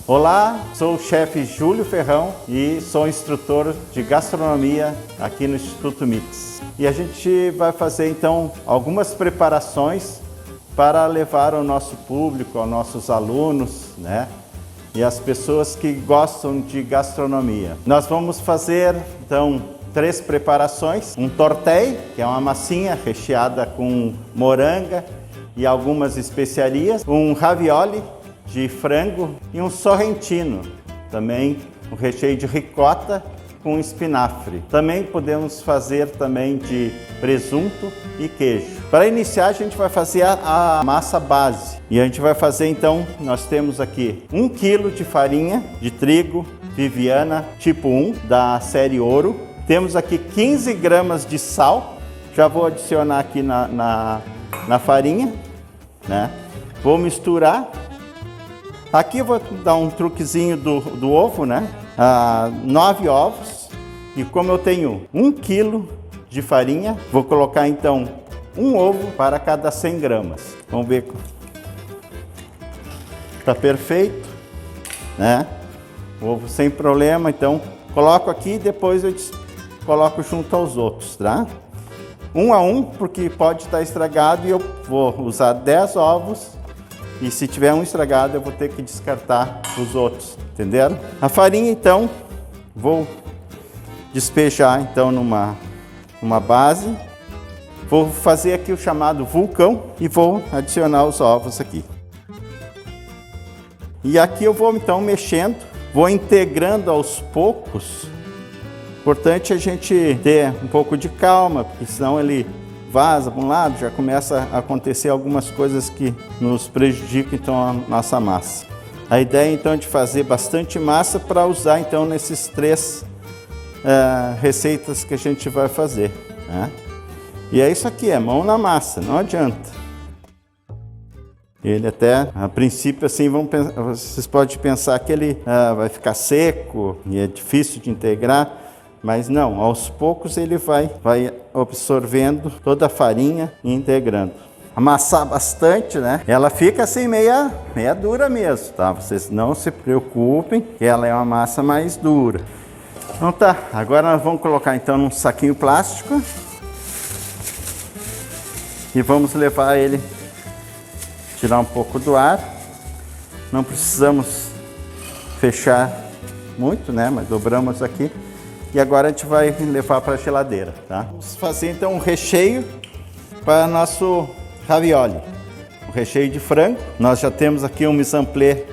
Olá, sou o chefe Júlio Ferrão e sou instrutor de gastronomia aqui no Instituto Mix. E a gente vai fazer então algumas preparações para levar ao nosso público, aos nossos alunos, né? E as pessoas que gostam de gastronomia. Nós vamos fazer então 3 preparações: um tortei, que é uma massinha recheada com moranga e algumas especiarias, um ravioli de frango e um sorrentino, também um recheio de ricota com espinafre. Também podemos fazer também de presunto e queijo. Para iniciar, a gente vai fazer a massa base. E a gente vai fazer então, nós temos aqui 1 kg de farinha de trigo Viviana tipo 1 da série Ouro. Temos aqui 15 gramas de sal. Já vou adicionar aqui na farinha, né? Vou misturar. Aqui eu vou dar um truquezinho do ovo, né? 9 ovos. E como eu tenho 1 kg de farinha, vou colocar então 1 ovo para cada 100 gramas. Vamos ver. Tá perfeito, né? O ovo sem problema, então coloco aqui e depois eu coloco junto aos outros, tá? 1 a 1, porque pode estar estragado e eu vou usar 10 ovos. E se tiver um estragado, eu vou ter que descartar os outros, entenderam? A farinha, então, vou despejar então numa base. Vou fazer aqui o chamado vulcão e vou adicionar os ovos aqui. E aqui eu vou então mexendo, vou integrando aos poucos. Importante a gente ter um pouco de calma, porque senão ele vaza para um lado, já começa a acontecer algumas coisas que nos prejudicam então a nossa massa. A ideia então é de fazer bastante massa para usar então nesses 3 receitas que a gente vai fazer, né? E é isso aqui, é mão na massa, não adianta. Ele até, a princípio assim, vocês podem pensar que ele vai ficar seco e é difícil de integrar. Mas não, aos poucos ele vai absorvendo toda a farinha e integrando. Amassar bastante, né? Ela fica assim meia dura mesmo, tá? Vocês não se preocupem, que ela é uma massa mais dura. Então tá, agora nós vamos colocar então num saquinho plástico. E vamos levar ele, tirar um pouco do ar. Não precisamos fechar muito, né? Mas dobramos aqui. E agora a gente vai levar para a geladeira, tá? Vamos fazer então um recheio para nosso ravioli. Um recheio de frango. Nós já temos aqui um mise en place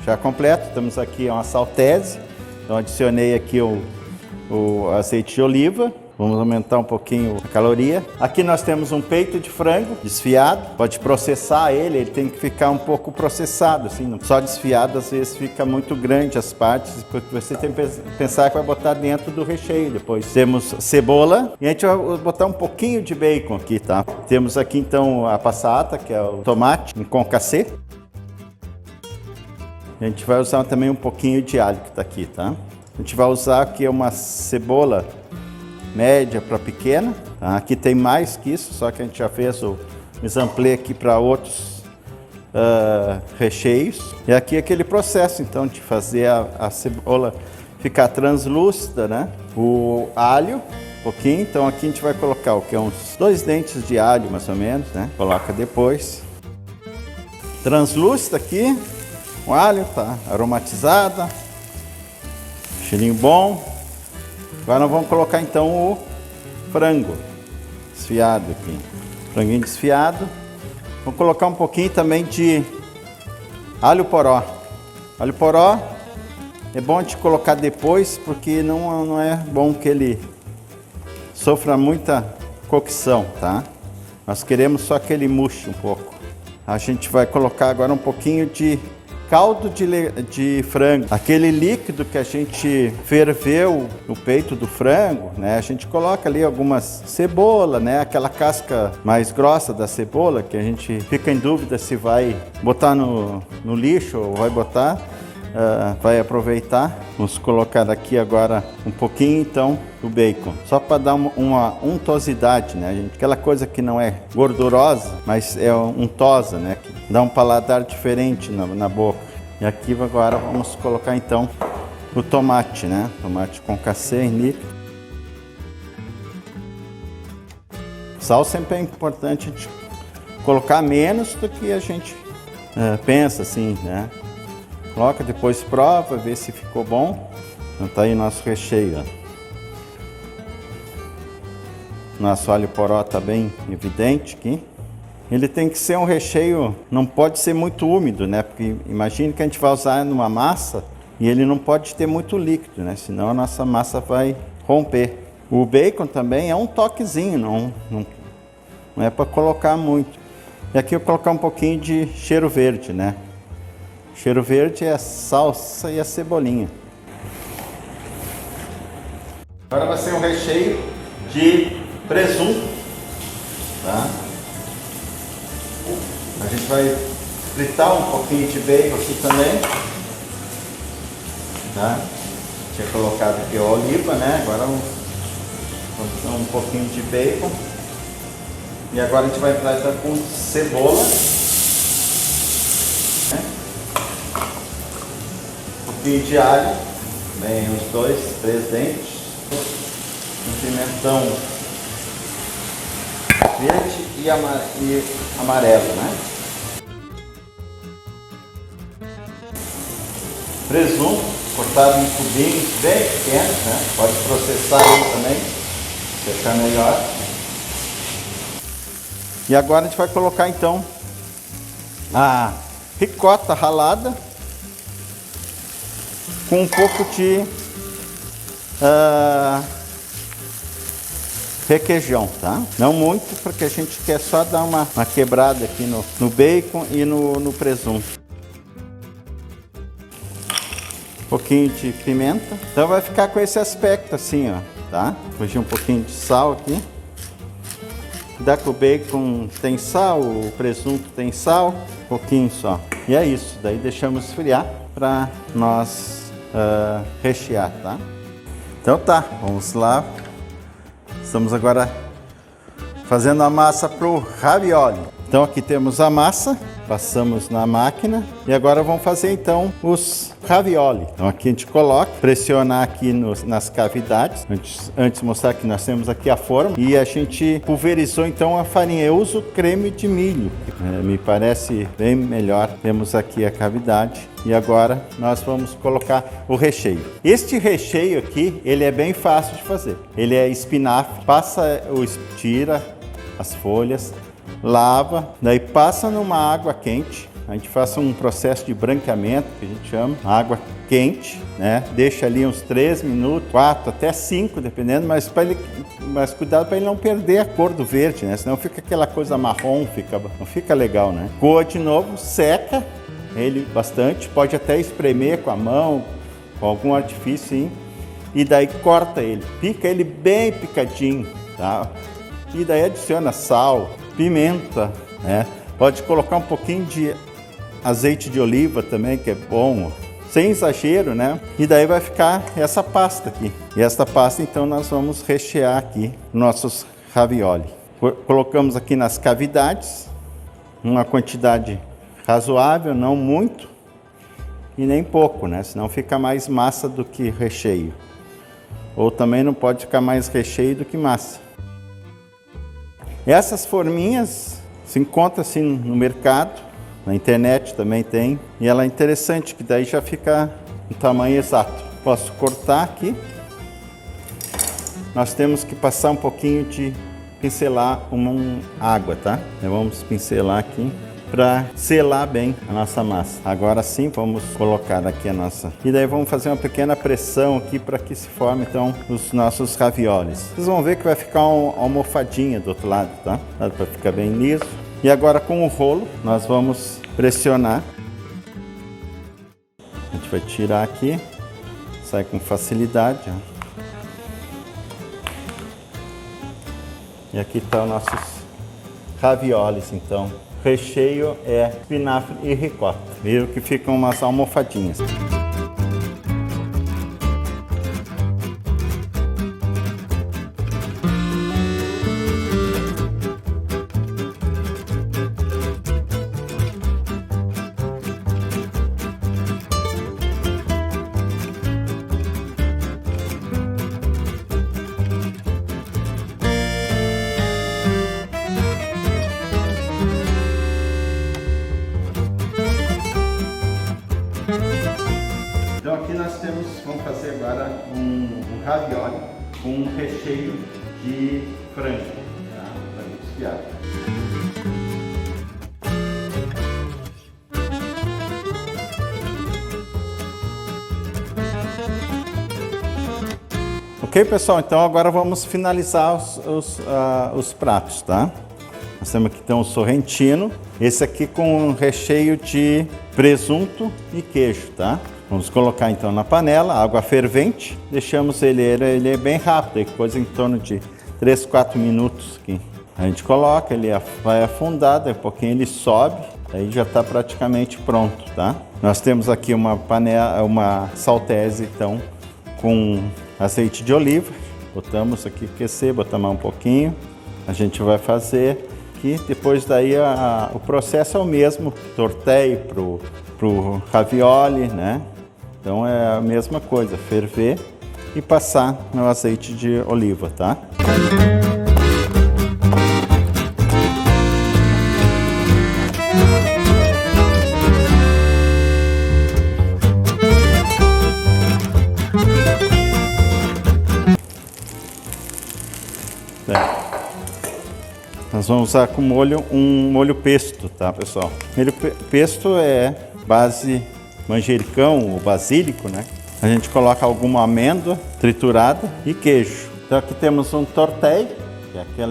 já completo. Temos aqui uma saltese. Então adicionei aqui o azeite de oliva. Vamos aumentar um pouquinho a caloria. Aqui nós temos um peito de frango desfiado. Pode processar ele tem que ficar um pouco processado, assim, só desfiado às vezes fica muito grande as partes, porque você tem que pensar que vai botar dentro do recheio depois. Temos cebola e a gente vai botar um pouquinho de bacon aqui, tá? Temos aqui então a passata, que é o tomate em concassê. A gente vai usar também um pouquinho de alho que tá aqui, tá? A gente vai usar aqui uma cebola média para pequena, tá? Aqui tem mais que isso, só que a gente já fez o mise en place aqui para outros recheios. E aqui aquele processo então de fazer a cebola ficar translúcida, né? O alho, um pouquinho, então aqui a gente vai colocar o que? Uns 2 dentes de alho mais ou menos, né? Coloca depois. Translúcida aqui, o alho tá aromatizada, cheirinho bom. Agora nós vamos colocar então o frango desfiado aqui. Franguinho desfiado. Vamos colocar um pouquinho também de alho poró. Alho poró é bom de colocar depois, porque não é bom que ele sofra muita cocção, tá? Nós queremos só que ele murche um pouco. A gente vai colocar agora um pouquinho de caldo de frango, aquele líquido que a gente ferveu no peito do frango, né? A gente coloca ali algumas cebola, né? Aquela casca mais grossa da cebola que a gente fica em dúvida se vai botar no lixo ou vai botar. Vai aproveitar. Vamos colocar aqui agora um pouquinho então do bacon, só para dar uma untosidade, né, gente? Aquela coisa que não é gordurosa, mas é untosa, né? Que dá um paladar diferente na boca. E aqui agora vamos colocar então o tomate, né? Tomate concassê em líquido. Sal sempre é importante a gente colocar menos do que a gente pensa, assim, né? Coloca, depois prova, vê se ficou bom. Então tá aí nosso recheio, ó. Nosso alho poró tá bem evidente aqui. Ele tem que ser um recheio, não pode ser muito úmido, né? Porque imagine que a gente vai usar numa massa e ele não pode ter muito líquido, né? Senão a nossa massa vai romper. O bacon também é um toquezinho, não é para colocar muito. E aqui eu vou colocar um pouquinho de cheiro verde, né? Cheiro verde é a salsa e a cebolinha. Agora vai ser um recheio de presunto, tá? A gente vai fritar um pouquinho de bacon aqui também, tá? Tinha colocado aqui a oliva, né? Agora vamos um pouquinho de bacon. E agora a gente vai entrar então com cebola, né? Um pouquinho de alho, bem, uns 2, 3 dentes, um pimentão verde e amarelo, né? Presunto cortado em cubinhos bem pequenos, né? Pode processar ele também, se achar melhor. E agora a gente vai colocar então a ricota ralada com um pouco de requeijão, tá? Não muito, porque a gente quer só dar uma quebrada aqui no bacon e no presunto. Um pouquinho de pimenta. Então vai ficar com esse aspecto assim, ó, tá? Vou um pouquinho de sal aqui. Dá que o bacon tem sal, o presunto tem sal, um pouquinho só. E é isso, daí deixamos esfriar para nós rechear, tá? Então tá, vamos lá. Estamos agora fazendo a massa para o ravioli. Então aqui temos a massa, passamos na máquina e agora vamos fazer então os ravioli. Então aqui a gente coloca, pressionar aqui nas cavidades, antes de mostrar que nós temos aqui a forma e a gente pulverizou então a farinha. Eu uso creme de milho, me parece bem melhor. Temos aqui a cavidade e agora nós vamos colocar o recheio. Este recheio aqui, ele é bem fácil de fazer. Ele é espinafre, tira as folhas, lava, daí passa numa água quente, a gente faz um processo de branqueamento, que a gente chama, água quente, né? Deixa ali uns 3 minutos, 4 até 5, dependendo, mas cuidado para ele não perder a cor do verde, né? Senão fica aquela coisa marrom, não fica legal, né? Coa de novo, seca ele bastante, pode até espremer com a mão, com algum artifício, sim, e daí corta ele, pica ele bem picadinho, tá? E daí adiciona sal, pimenta, né? Pode colocar um pouquinho de azeite de oliva também, que é bom, sem exagero, né? E daí vai ficar essa pasta aqui. E essa pasta, então, nós vamos rechear aqui nossos ravioli. Colocamos aqui nas cavidades, uma quantidade razoável, não muito e nem pouco, né? Senão fica mais massa do que recheio. Ou também não pode ficar mais recheio do que massa. Essas forminhas se encontram assim no mercado, na internet também tem, e ela é interessante, que daí já fica no tamanho exato. Posso cortar aqui. Nós temos que passar um pouquinho de pincelar uma água, tá? Então, vamos pincelar aqui para selar bem a nossa massa. Agora sim, vamos colocar aqui a nossa... E daí vamos fazer uma pequena pressão aqui para que se forme, então, os nossos raviolis. Vocês vão ver que vai ficar uma almofadinha do outro lado, tá? Para ficar bem liso. E agora com o rolo, nós vamos pressionar. A gente vai tirar aqui. Sai com facilidade, ó. E aqui estão os nossos raviolis, então. O recheio é espinafre e ricota. Viram que ficam umas almofadinhas. Então aqui nós vamos fazer agora um ravioli com um recheio de frango, tá? Frango desfiado. Ok, pessoal, então agora vamos finalizar os pratos, tá? Nós temos aqui então o sorrentino, esse aqui com um recheio de presunto e queijo, tá? Vamos colocar então na panela, água fervente, deixamos ele é bem rápido, coisa em torno de 3, 4 minutos aqui. A gente coloca, ele vai afundar, daí a pouquinho ele sobe, aí já está praticamente pronto, tá? Nós temos aqui uma saltese então com azeite de oliva, botamos aqui aquecer, botamos um pouquinho, a gente vai fazer aqui, depois daí o processo é o mesmo, torteio pro ravioli, né? Então é a mesma coisa, ferver e passar no azeite de oliva, tá? Nós vamos usar com molho um molho pesto, tá, pessoal? Molho pesto é base manjericão ou basílico, né? A gente coloca alguma amêndoa triturada e queijo. Então aqui temos um torteio, que é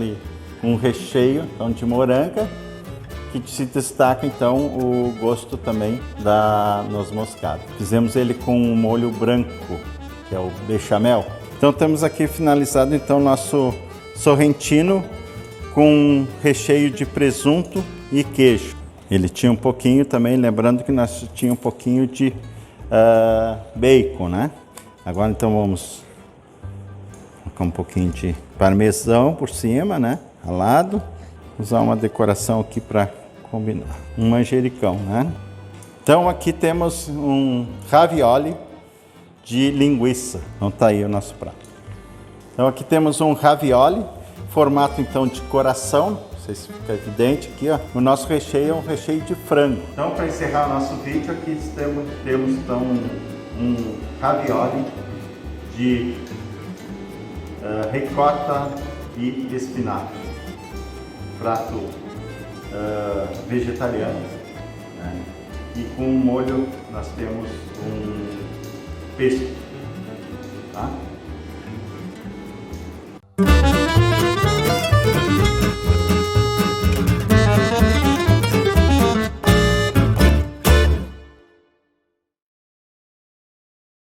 um recheio então, de moranga, que se destaca então o gosto também da noz moscada. Fizemos ele com um molho branco, que é o bechamel. Então temos aqui finalizado então nosso sorrentino com recheio de presunto e queijo. Ele tinha um pouquinho também, lembrando que nós tinha um pouquinho de bacon, né? Agora então vamos colocar um pouquinho de parmesão por cima, né? Ralado. Usar uma decoração aqui para combinar. Um manjericão, né? Então aqui temos um ravioli de linguiça. Então tá aí o nosso prato. Então aqui temos um ravioli, formato então de coração, não sei se fica evidente aqui, ó. O nosso recheio é um recheio de frango. Então para encerrar o nosso vídeo aqui temos então um ravioli de ricota e espinafre. Prato vegetariano, né? E com molho nós temos um pesto, tá?